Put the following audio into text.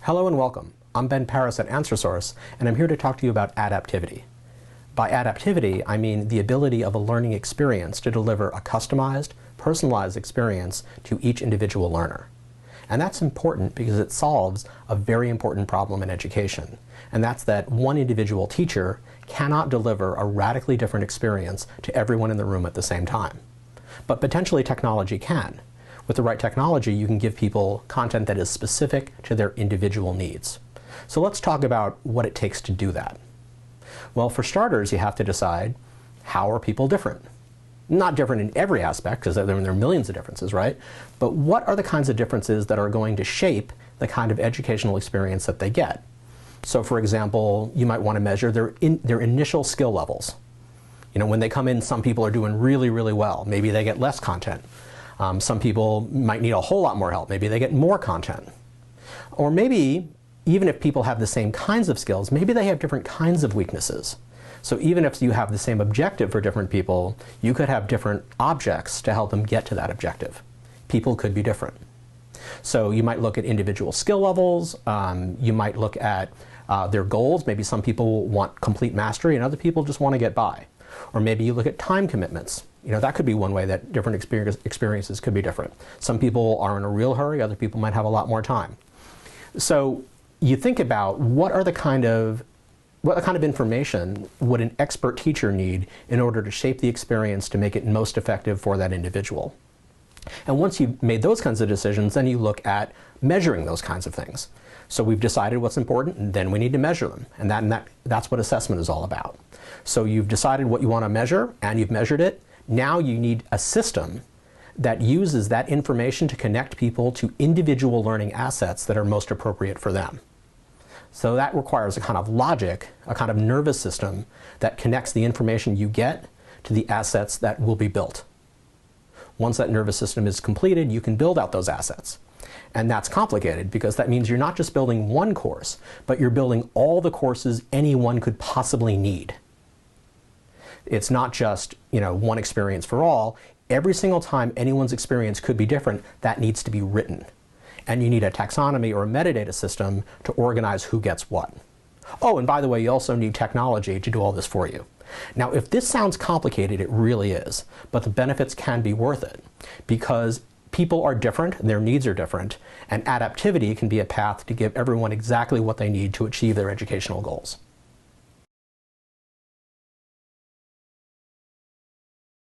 Hello and welcome. I'm Ben Paris at AnswerSource, and I'm here to talk to you about adaptivity. By adaptivity, I mean the ability of a learning experience to deliver a customized, personalized experience to each individual learner. And that's important because it solves a very important problem in education, and that's that one individual teacher cannot deliver a radically different experience to everyone in the room at the same time. But potentially technology can. With the right technology, you can give people content that is specific to their individual needs. So let's talk about what it takes to do that. Well, for starters, you have to decide, how are people different? Not different in every aspect, because there are millions of differences, right? But what are the kinds of differences that are going to shape the kind of educational experience that they get? So for example, you might want to measure their initial skill levels. You know, when they come in, some people are doing really, really well. Maybe they get less content. Some people might need a whole lot more help. Maybe they get more content. Or maybe, even if people have the same kinds of skills, maybe they have different kinds of weaknesses. So even if you have the same objective for different people, you could have different objects to help them get to that objective. People could be different. So you might look at individual skill levels. You might look at their goals. Maybe some people want complete mastery and other people just want to get by. Or maybe you look at time commitments. You know, that could be one way that different experiences could be different. Some people are in a real hurry, other people might have a lot more time. So you think about what kind of information would an expert teacher need in order to shape the experience to make it most effective for that individual. And once you've made those kinds of decisions, then you look at measuring those kinds of things. So we've decided what's important, and then we need to measure them. And that's what assessment is all about. So you've decided what you want to measure, and you've measured it. Now you need a system that uses that information to connect people to individual learning assets that are most appropriate for them. So that requires a kind of logic, a kind of nervous system that connects the information you get to the assets that will be built. Once that nervous system is completed, you can build out those assets. And that's complicated because that means you're not just building one course, but you're building all the courses anyone could possibly need. It's not just, one experience for all. Every single time anyone's experience could be different, that needs to be written. And you need a taxonomy or a metadata system to organize who gets what. Oh, and by the way, you also need technology to do all this for you. Now, if this sounds complicated, it really is, but the benefits can be worth it because people are different, and their needs are different, and adaptivity can be a path to give everyone exactly what they need to achieve their educational goals.